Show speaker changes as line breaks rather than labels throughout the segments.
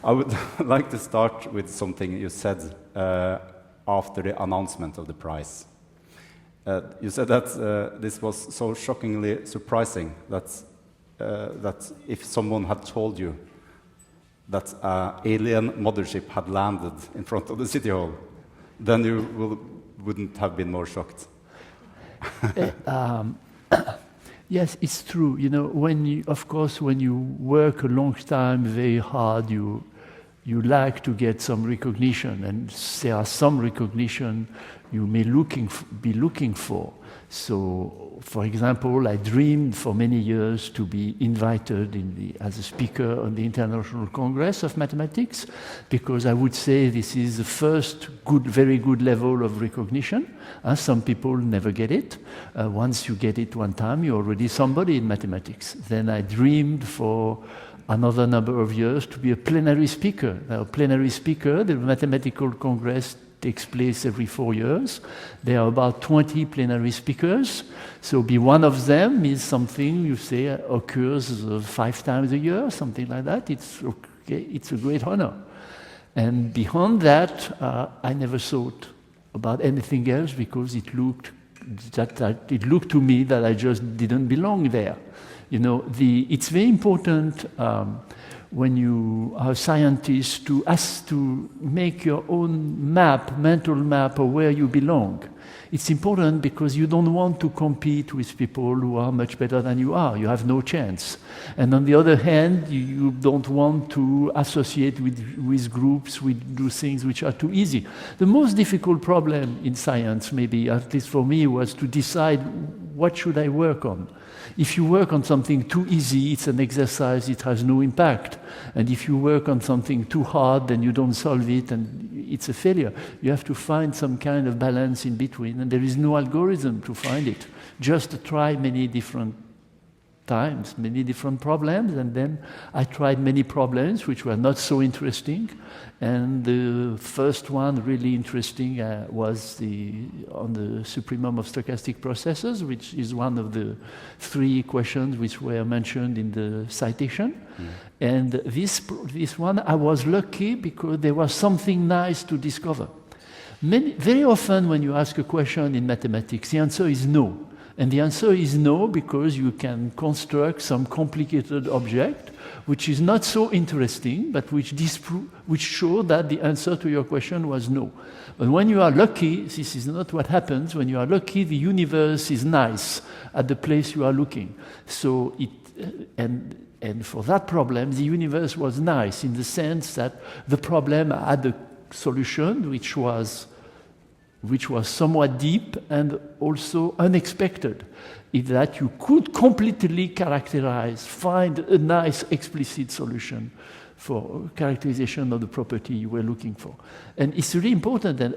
I would like to start with something you said after the announcement of the prize. You said that this was so shockingly surprising that if someone had told you that an alien mothership had landed in front of the City Hall, then you wouldn't have been more shocked.
Yes, it's true. You know, when you work a long time, very hard, you like to get some recognition, and there are some recognition you may be looking for. So, for example, I dreamed for many years to be invited as a speaker on the International Congress of Mathematics, because I would say this is the first very good level of recognition. Some people never get it. Once you get it one time, you're already somebody in mathematics. Then I dreamed for another number of years to be a plenary speaker. Now, plenary speaker, the Mathematical Congress takes place every 4 years. There are about 20 plenary speakers. So be one of them is something you say occurs 5 times a year, something like that. It's okay. It's a great honor. And beyond that, I never thought about anything else because it looked to me that I just didn't belong there. You know, it's very important when you are a scientist to make your own mental map of where you belong. It's important because you don't want to compete with people who are much better than you are. You have no chance. And on the other hand, you don't want to associate with groups which do things which are too easy. The most difficult problem in science, maybe, at least for me, was to decide what should I work on. If you work on something too easy, it's an exercise, it has no impact. And if you work on something too hard, then you don't solve it, and it's a failure. You have to find some kind of balance in between, and there is no algorithm to find it. Just try many different times, many different problems, and then I tried many problems which were not so interesting. And the first one really interesting was on the supremum of stochastic processes, which is one of the 3 questions which were mentioned in the citation. And this one, I was lucky because there was something nice to discover. Very often when you ask a question in mathematics, the answer is no. And the answer is no because you can construct some complicated object which is not so interesting, but which show that the answer to your question was no. But when you are lucky, this is not what happens. When you are lucky, the universe is nice at the place you are looking. So and for that problem, the universe was nice in the sense that the problem had a solution which was somewhat deep and also unexpected, in that you could completely find a nice explicit solution for characterization of the property you were looking for. And it's really important, and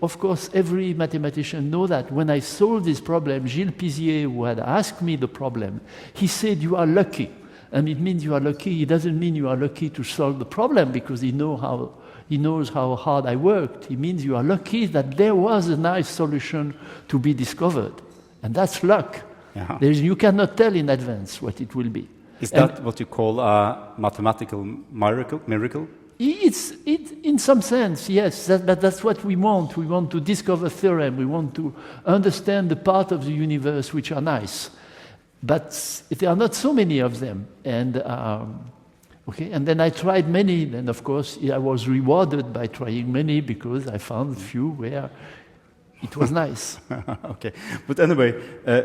of course every mathematician knows that when I solved this problem, Gilles Pizier, who had asked me the problem, he said, "You are lucky." And it means you are lucky. It doesn't mean you are lucky to solve the problem because he knows how hard I worked. It means you are lucky that there was a nice solution to be discovered. And that's luck.
Yeah.
You cannot tell in advance what it will be.
Is that what you call a mathematical miracle?
It's in some sense, yes. That's what we want. We want to discover theorem. We want to understand the part of the universe which are nice. But there are not so many of them. And and then I tried many, and of course I was rewarded by trying many because I found a few where it was nice.
Okay, but anyway,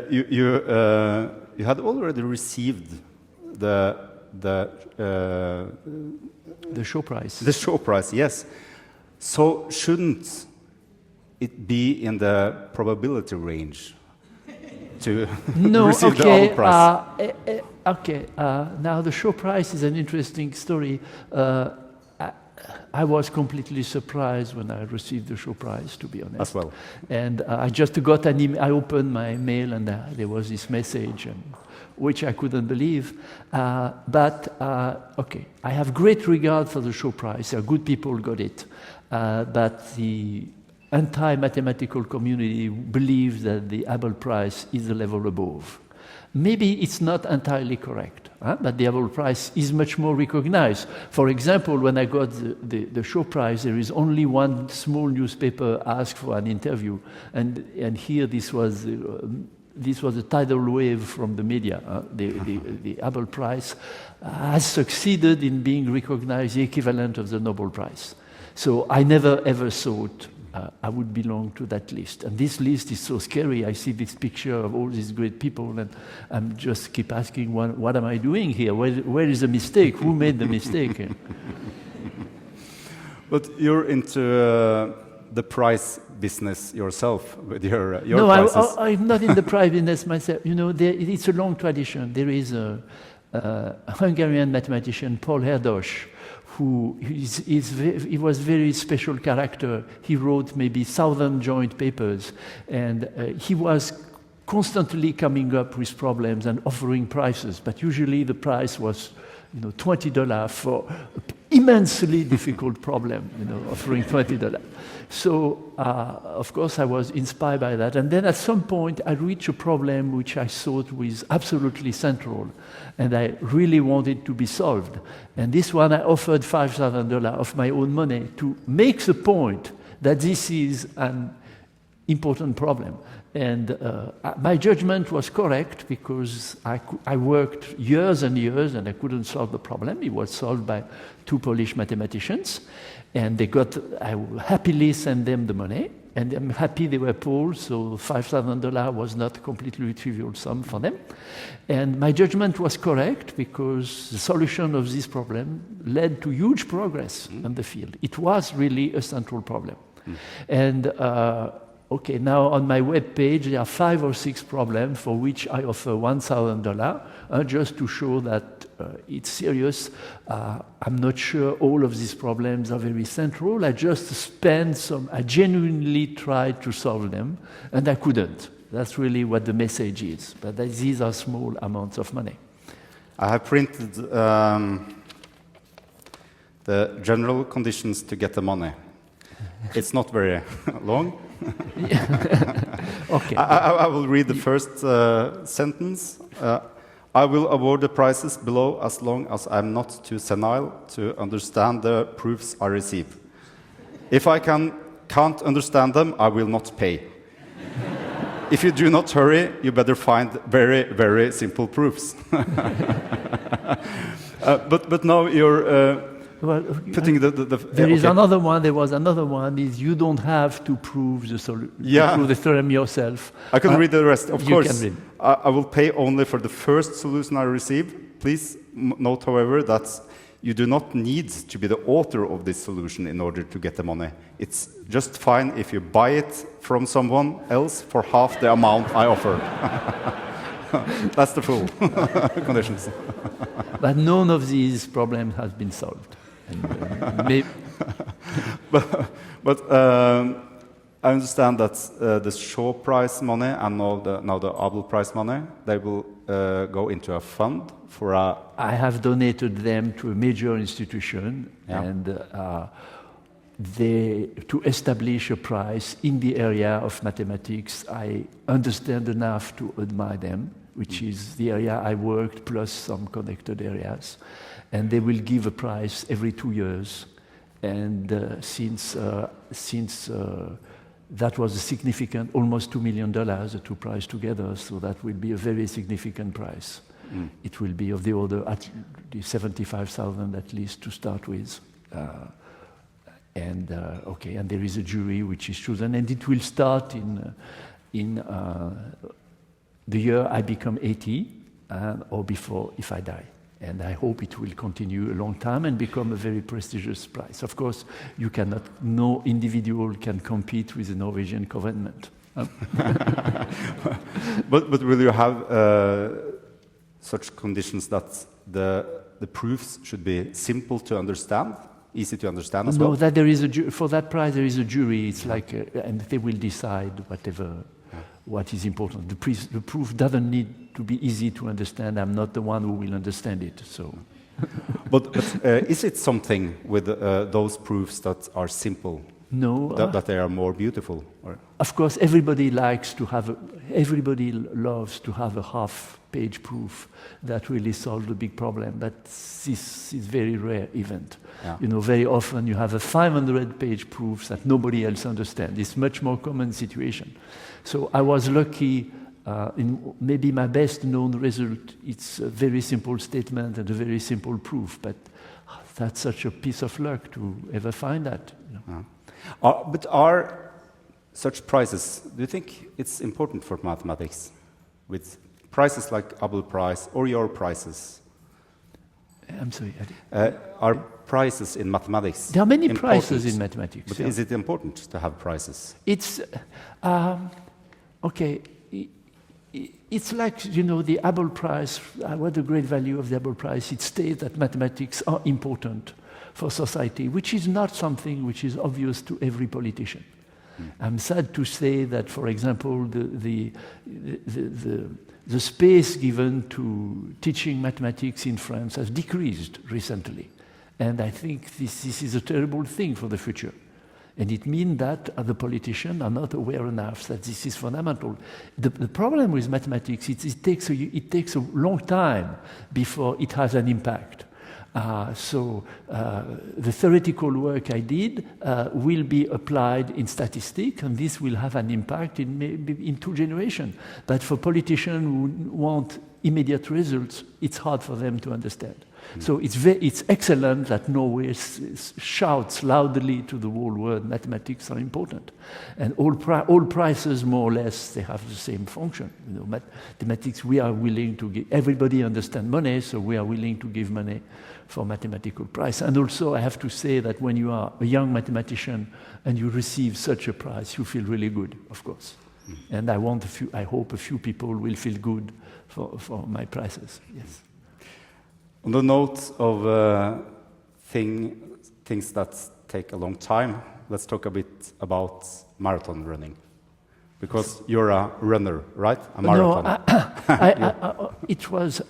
you had already received the
show prize.
The show prize, yes. So shouldn't it be in the probability range to receive the Abel Prize?
Now the show prize is an interesting story. I was completely surprised when I received the show prize, to be honest.
As well.
And I just got an email. I opened my mail and there was this message, which I couldn't believe. But I have great regard for the show prize. Good people got it. But the anti-mathematical community believes that the Abel Prize is a level above. maybe it's not entirely correct, but the Abel Prize is much more recognized. For example, when I got the show prize, there is only one small newspaper asked for an interview, and here this was a tidal wave from the media. The Abel Prize has succeeded in being recognized, the equivalent of the Nobel Prize. So I never ever thought I would belong to that list. And this list is so scary. I see this picture of all these great people, and I'm just keep asking, what am I doing here? Where is the mistake? Who made the mistake?
But you're into the prize business yourself with your
no,
prizes.
I'm not in the prize business myself. You know, it's a long tradition. There is a Hungarian mathematician, Paul Erdős, he was a very special character. He wrote maybe 1,000 joint papers, and he was constantly coming up with problems and offering prices. But usually the price was, $20 for immensely difficult problem, offering $20. So, of course, I was inspired by that. And then at some point, I reached a problem which I thought was absolutely central, and I really wanted to be solved. And this one, I offered $5,000 of my own money to make the point that this is an important problem. And my judgment was correct, because I worked years and years and I couldn't solve the problem. It was solved by two Polish mathematicians, and I happily sent them the money, and I'm happy they were poor, so $5,000 was not a completely trivial sum for them. And my judgment was correct, because the solution of this problem led to huge progress in the field. It was really a central problem. And okay, now on my web page there are 5 or 6 problems for which I offer $1,000, just to show that it's serious. I'm not sure all of these problems are very central. I genuinely tried to solve them, and I couldn't. That's really what the message is. But these are small amounts of money.
I have printed the general conditions to get the money. It's not very long.
Okay.
I will read the first sentence. I will award the prizes below as long as I'm not too senile to understand the proofs I receive. If I can't understand them, I will not pay. If you do not hurry, you better find very, very simple proofs. But now you're putting
there is another one. There was another one. Is you don't have to prove prove the theorem yourself.
I can read the rest. Of course,
can read.
I will pay only for the first solution I receive. Please note, however, that you do not need to be the author of this solution in order to get the money. It's just fine if you buy it from someone else for half the amount I offer. That's the full conditions.
But none of these problems has been solved.
But I understand that the Shaw Prize money and now the Abel Prize money, they will go into a fund for a...
I have donated them to a major institution, and to establish a prize in the area of mathematics. I understand enough to admire them, which is the area I worked, plus some connected areas. And they will give a prize every 2 years. And since that was a significant, almost $2 million, the two prizes together, so that will be a very significant prize. It will be of the order at the 75,000 at least to start with. And there is a jury which is chosen, and it will start in the year I become 80, or before, if I die. And I hope it will continue a long time and become a very prestigious prize. Of course, no individual can compete with the Norwegian government.
But will you have such conditions that the proofs should be simple to understand, easy to understand as well?
No, that there is for that prize there is a jury. It's like, and they will decide what is important. The proof doesn't need to be easy to understand. I'm not the one who will understand it. So,
but is it something with those proofs that are simple?
No,
that they are more beautiful. Or?
Of course, everybody likes to have. everybody loves to have a half-page proof that really solves the big problem, but this is very rare event.
Yeah.
You know, very often you have a 500-page proof that nobody else understands. It's much more common situation. So I was lucky. In maybe my best known result, it's a very simple statement and a very simple proof, but that's such a piece of luck to ever find that. You know.
But are such prizes, do you think it's important for mathematics? With prizes like Abel Prize or your prizes?
I'm sorry.
Are prizes in mathematics
There are many
important?
prizes in mathematics.
But
yeah.
is it important to have prizes?
It's okay. It's like, you know, the Abel Prize. What the great value of the Abel Prize? It states that mathematics are important for society, which is not something which is obvious to every politician. I'm sad to say that, for example, the space given to teaching mathematics in France has decreased recently. And I think this is a terrible thing for the future. And it means that the politicians are not aware enough that this is fundamental. The problem with mathematics, it takes a long time before it has an impact. So the theoretical work I did will be applied in statistics, and this will have an impact in maybe in 2 generations. But for politicians who want immediate results, it's hard for them to understand. So it's excellent that Norway shouts loudly to the whole world, mathematics are important. And all prizes, more or less, they have the same function. You know, mathematics, we are willing to give, everybody understands money, so we are willing to give money for mathematical prize. And also, I have to say that when you are a young mathematician and you receive such a prize, you feel really good, of course. And I hope a few people will feel good for my prizes, yes.
On the note of things that take a long time, let's talk a bit about marathon running. Because you're a runner, right? A marathon.
No, it was,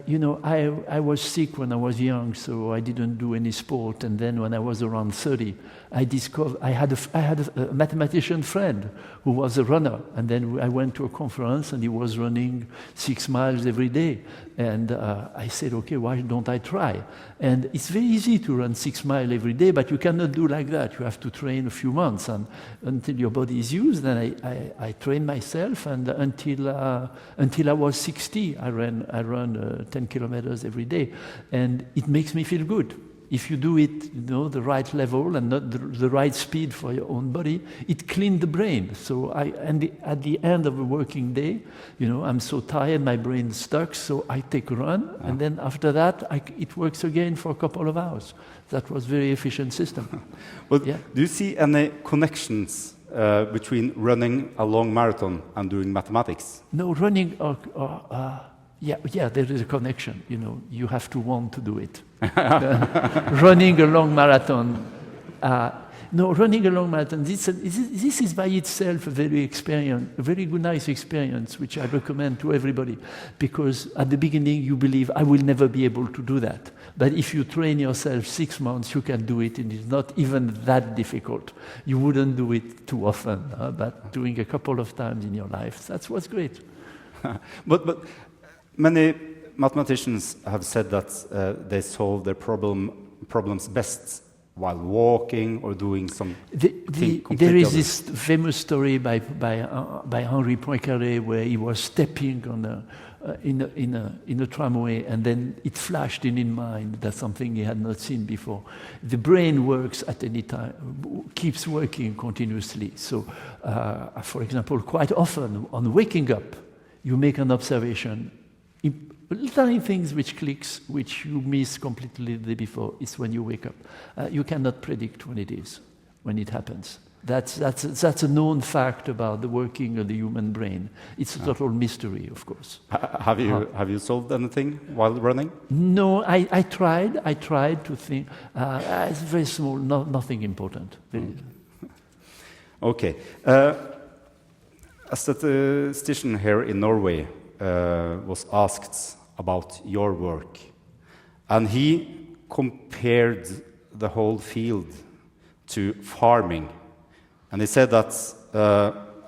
you know, I was sick when I was young, so I didn't do any sport. And then when I was around 30, I discovered I had a mathematician friend who was a runner. And then I went to a conference, and he was running 6 miles every day. And I said, okay, why don't I try? And it's very easy to run 6 miles every day, but you cannot do like that. You have to train a few months until your body is used. And I trained myself, and until I was 60, I run 10 kilometers every day, and it makes me feel good. If you do it, you know, the right level and not the right speed for your own body, it cleans the brain. So at the end of a working day, you know, I'm so tired, my brain's stuck, so I take a run, and then after that, it works again for a couple of hours. That was a very efficient system.
But yeah. Do you see any connections between running a long marathon and doing mathematics?
No, running yeah, there is a connection. You know, you have to want to do it. Running a long marathon. Running a long marathon. This is by itself a very good, nice experience, which I recommend to everybody, because at the beginning you believe I will never be able to do that. But if you train yourself 6 months, you can do it, and it's not even that difficult. You wouldn't do it too often, but doing a couple of times in your life, that's what's great.
But many mathematicians have said that they solve their problems best while walking or doing something completely
There is
other.
this famous story by Henri Poincaré where he was stepping on in a tramway, and then it flashed in his mind that something he had not seen before. The brain works at any time, keeps working continuously. So, for example, quite often on waking up, you make an observation. Tiny things which clicks, which you miss completely the day before, is when you wake up. You cannot predict when it is, when it happens. That's a known fact about the working of the human brain. It's a total mystery, of course.
Have you solved anything while running?
No, I tried to think. It's very small, nothing important.
Okay. A statistician here in Norway was asked about your work, and he compared the whole field to farming, and he said that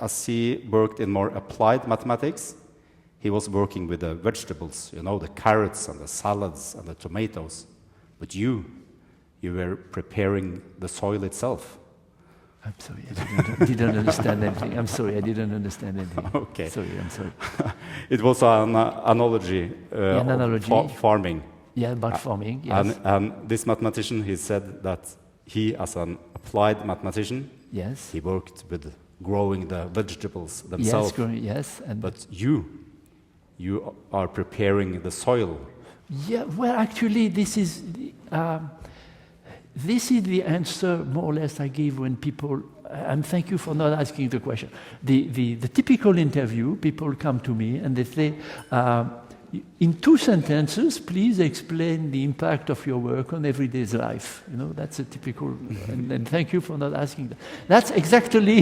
as he worked in more applied mathematics, he was working with the vegetables, you know, the carrots and the salads and the tomatoes. But you were preparing the soil itself.
I'm sorry, I didn't understand anything. I'm sorry, I didn't understand anything.
Okay.
Sorry, I'm sorry.
It was an analogy,
An analogy.
of farming.
Yeah, about farming, yes.
And this mathematician, he said that he, as an applied mathematician,
Yes.
he worked with growing the vegetables themselves.
Yes. And
But you are preparing the soil.
yeah, well, actually, this is the answer more or less I give when people. And thank you for not asking the question. The typical interview, people come to me and they say, in 2 sentences, please explain the impact of your work on everyday's life. You know, that's a typical. And thank you for not asking that. That's exactly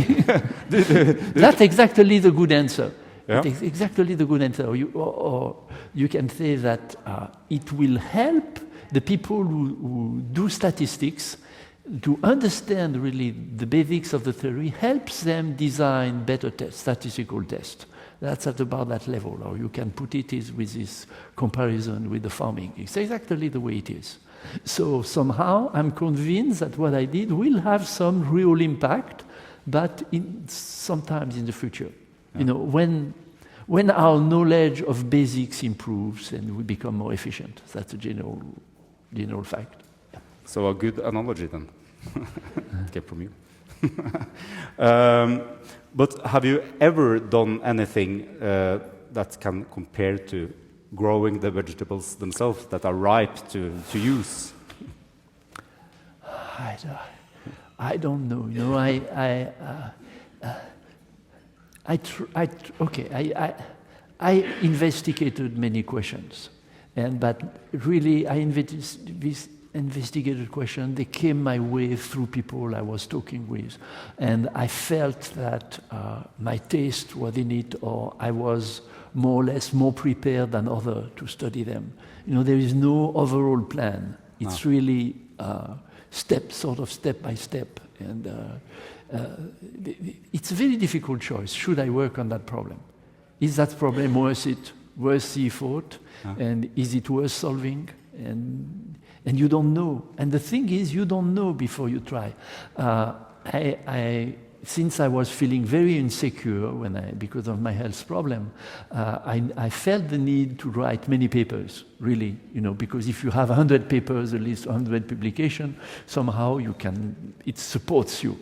the good answer.
Yeah.
It's exactly the good answer. Or you can say that it will help the people who do statistics to understand really the basics of the theory, helps them design better statistical tests. That's at about that level. Or you can put it with this comparison with the farming. It's exactly the way it is. So somehow I'm convinced that what I did will have some real impact, but sometimes in the future. Yeah. You know, when our knowledge of basics improves and we become more efficient. That's a general fact. Yeah.
So a good analogy then. Came from you. But have you ever done anything that can compare to growing the vegetables themselves that are ripe to use?
I don't know. You know, I investigated many questions, but really I investigated questions. They came my way through people I was talking with, and I felt that my taste was in it, or I was more or less more prepared than others to study them. You know, there is no overall plan. It's really step by step, and it's a very difficult choice. Should I work on that problem? Is that problem worth the effort? And is it worth solving? And you don't know. And the thing is, you don't know before you try. Since I was feeling very insecure because of my health problem, I felt the need to write many papers, really, you know, because if you have 100 papers, at least 100 publications, somehow it supports you.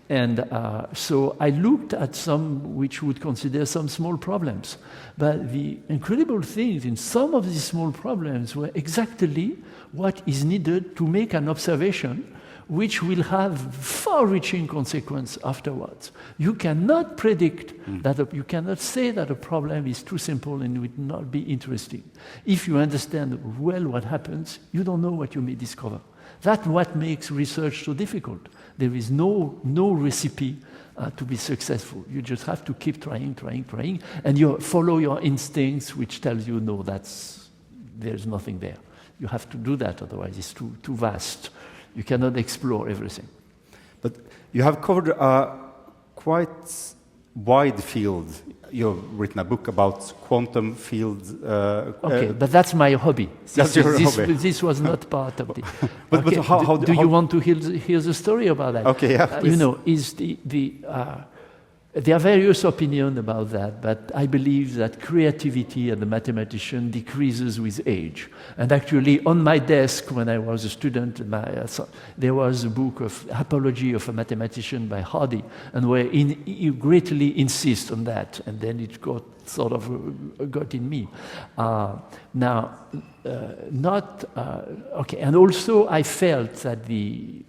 And so I looked at some which would consider some small problems. But the incredible thing in some of these small problems were exactly what is needed to make an observation which will have far-reaching consequence afterwards. You cannot predict you cannot say that a problem is too simple and would not be interesting. If you understand well what happens, you don't know what you may discover. That's what makes research so difficult. There is no recipe to be successful. You just have to keep trying, and you follow your instincts, which tells you, no, there's nothing there. You have to do that, otherwise it's too vast. You cannot explore everything.
But you have covered a quite wide field. You've written a book about quantum fields.
Okay, but that's my hobby. This was not part of the.
But how
do you want to hear the story about that?
Okay, yeah.
You know, there are various opinions about that, but I believe that creativity as a mathematician decreases with age. And actually, on my desk when I was a student, there was a book of Apology of a Mathematician by Hardy, and where he greatly insists on that, and then it got in me. Okay, and also I felt that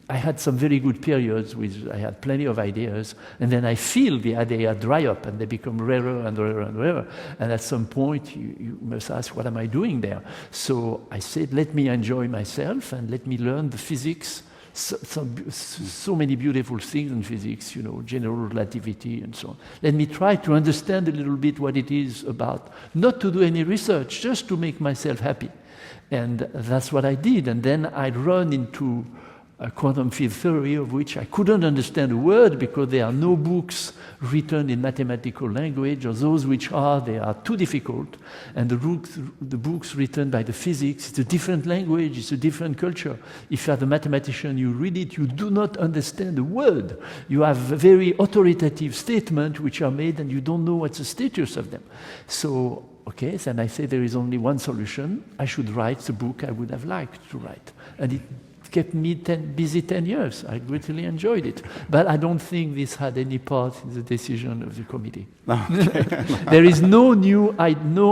I had some very good periods I had plenty of ideas, and then I feel the idea dry up and they become rarer and rarer and rarer. And at some point you must ask, what am I doing there? So I said, let me enjoy myself and let me learn the physics. So many beautiful things in physics, you know, general relativity and so on. Let me try to understand a little bit what it is about, not to do any research, just to make myself happy. And that's what I did. And then I run into quantum field theory, of which I couldn't understand a word because there are no books written in mathematical language, or those which are, they are too difficult. And the books written by the physics, it's a different language, it's a different culture. If you are the mathematician, you read it, you do not understand a word. You have very authoritative statements which are made and you don't know what's the status of them. So, okay, then I say there is only one solution. I should write the book I would have liked to write. And it kept me busy 10 years. I greatly enjoyed it. But I don't think this had any part in the decision of the committee.
Okay.
There is no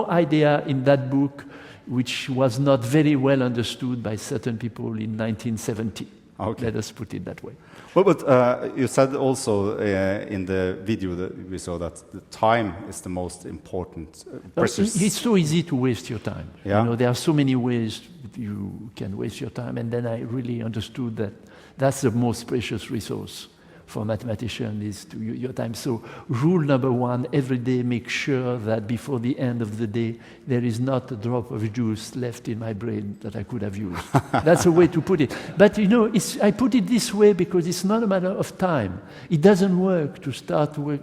idea in that book which was not very well understood by certain people in 1970.
Okay.
Let us put it that way.
Well, but you said also in the video that we saw that the time is the most important. Precious.
It's so easy to waste your time.
Yeah.
You know, there are so many ways you can waste your time, and then I really understood that that's the most precious resource for a mathematician is to your time. So rule number one, every day make sure that before the end of the day there is not a drop of juice left in my brain that I could have used. That's a way to put it. But you know, I put it this way because it's not a matter of time. It doesn't work to start work.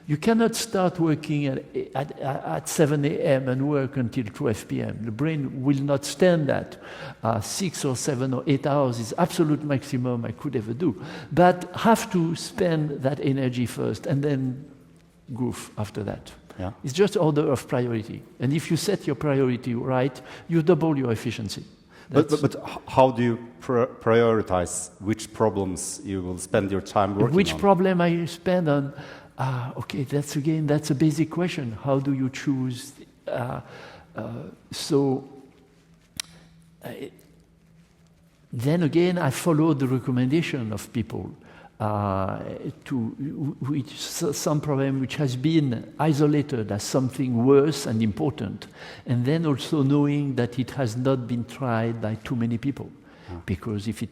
You cannot start working at 7 a.m. and work until 12 p.m. The brain will not stand that. 6 or 7 or 8 hours is absolute maximum I could ever do. But have to spend that energy first and then goof after that.
Yeah.
It's just order of priority. And if you set your priority right, you double your efficiency.
But how do you prioritize which problems you will spend your time working on?
Which problem I spend on? Okay, that's a basic question. How do you choose? Then again, I follow the recommendation of people some problem which has been isolated as something worse and important, and then also knowing that it has not been tried by too many people, because if it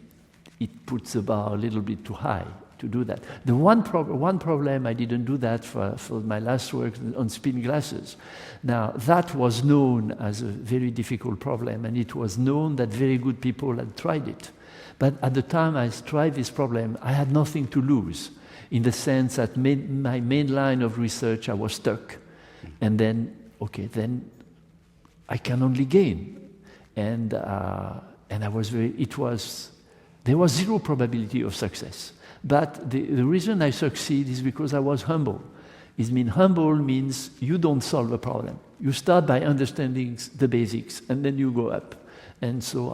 puts the bar a little bit too high to do that. The one problem I didn't do that for my last work on spin glasses. Now that was known as a very difficult problem, and it was known that very good people had tried it. But at the time I tried this problem, I had nothing to lose, in the sense that my main line of research I was stuck, and then I can only gain, and there was zero probability of success. But the reason I succeed is because I was humble. Humble means you don't solve a problem. You start by understanding the basics, and then you go up. And so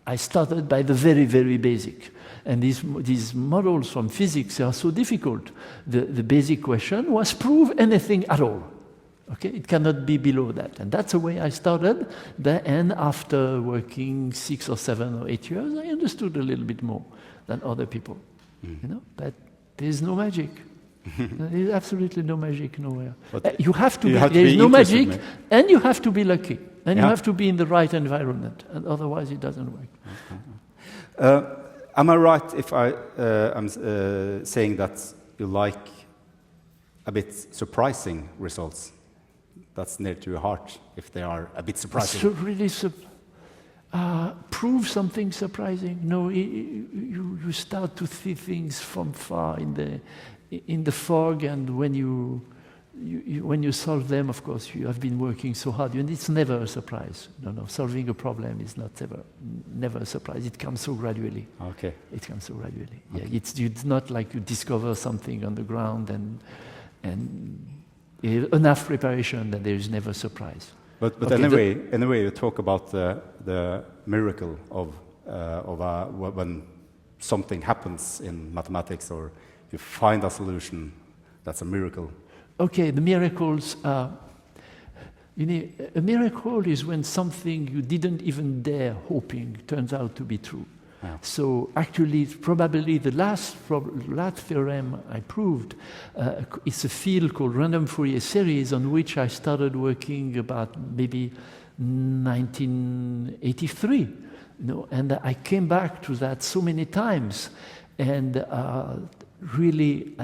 I started by the very, very basic. And these models from physics are so difficult. The basic question was prove anything at all. Okay, it cannot be below that. And that's the way I started. And after working 6 or 7 or 8 years, I understood a little bit more than other people. You know, but there's no magic. There's absolutely no magic nowhere. You have to there is no magic, and you have to be lucky, and you have to be in the right environment, and otherwise it doesn't work.
Am I right if I'm saying that you like a bit surprising results? That's near to your heart, if they are a bit surprising.
So really prove something surprising. No, you start to see things from far in the fog, and when you solve them, of course, you have been working so hard, and it's never a surprise. No, solving a problem is never a surprise. It comes so gradually.
Okay.
It comes so gradually.
Okay.
Yeah, it's not like you discover something on the ground and enough preparation that there is never a surprise.
But
okay,
anyway, you talk about the miracle of when something happens in mathematics, or you find a solution. That's a miracle.
Okay, the miracles are. A miracle is when something you didn't even dare hoping turns out to be true. Yeah. So actually, probably the last theorem I proved is a field called random Fourier series, on which I started working about maybe 1983. And I came back to that so many times, and really,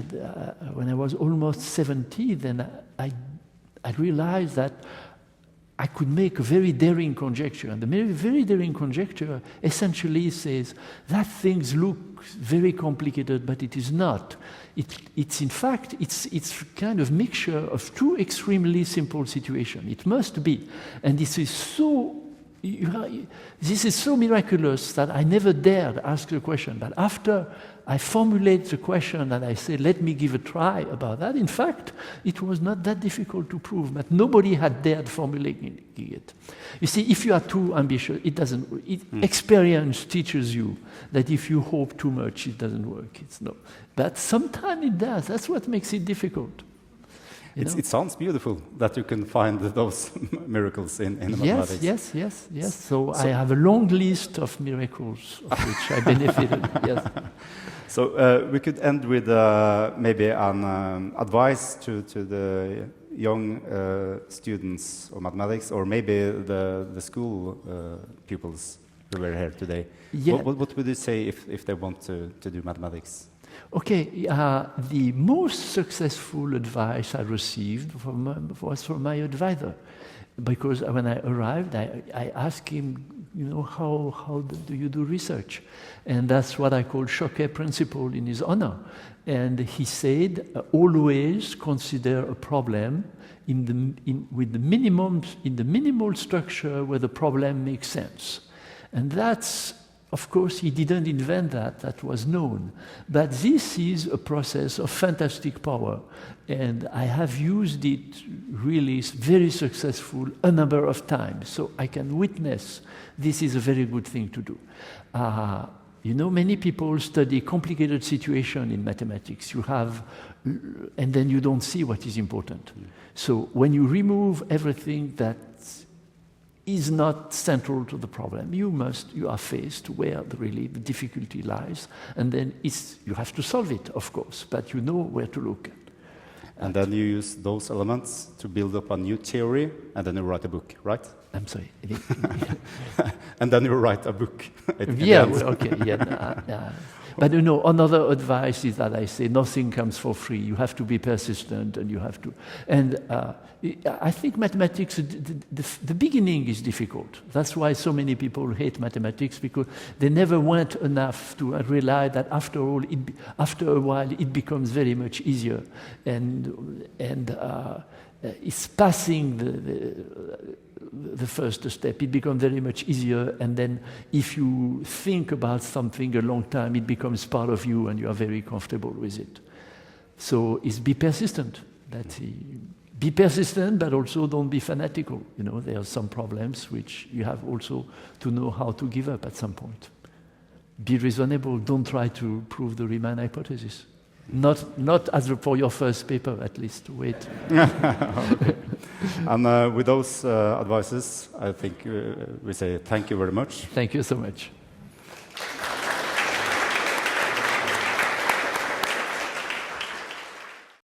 when I was almost 70, then I realized that I could make a very daring conjecture, and the very daring conjecture essentially says that things look very complicated, but it is not. It's in fact, it's kind of mixture of two extremely simple situations. It must be, and this is so miraculous that I never dared ask the question. But after I formulate the question and I say, let me give a try about that, in fact, it was not that difficult to prove, but nobody had dared formulating it. You see, if you are too ambitious, it doesn't. Experience teaches you that if you hope too much, it doesn't work. But sometimes it does. That's what makes it difficult.
It sounds beautiful that you can find those miracles in mathematics.
Yes. So I have a long list of miracles of which I benefited. Yes.
So we could end with maybe an advice to the young students of mathematics, or maybe the school pupils who were here today.
Yeah.
What would you say if they want to do mathematics?
Okay, the most successful advice I received was from my advisor, because when I arrived, I asked him, how do you do research? And that's what I call Choquet principle in his honor. And he said, always consider a problem in the minimal structure where the problem makes sense. And that's, of course, he didn't invent that was known. But this is a process of fantastic power. And I have used it really very successful a number of times. So I can witness this is a very good thing to do. Many people study complicated situations in mathematics. And then you don't see what is important. So when you remove everything that is not central to the problem, you are faced where really the difficulty lies, and then you have to solve it, of course, but you know where to look.
And then you use those elements to build up a new theory, and then you write a book, right?
I'm sorry.
And then you write a book.
But another advice is that I say nothing comes for free. You have to be persistent, and you have to. And I think mathematics, the beginning is difficult. That's why so many people hate mathematics, because they never went enough to realize that after a while, it becomes very much easier, and it's passing the first step. It becomes very much easier, and then if you think about something a long time, it becomes part of you, and you are very comfortable with it. So it's be persistent. Be persistent, but also don't be fanatical. There are some problems which you have also to know how to give up at some point. Be reasonable. Don't try to prove the Riemann hypothesis. Not as for your first paper, at least. Wait.
And with those advices, I think we say thank you very much.
Thank you so much.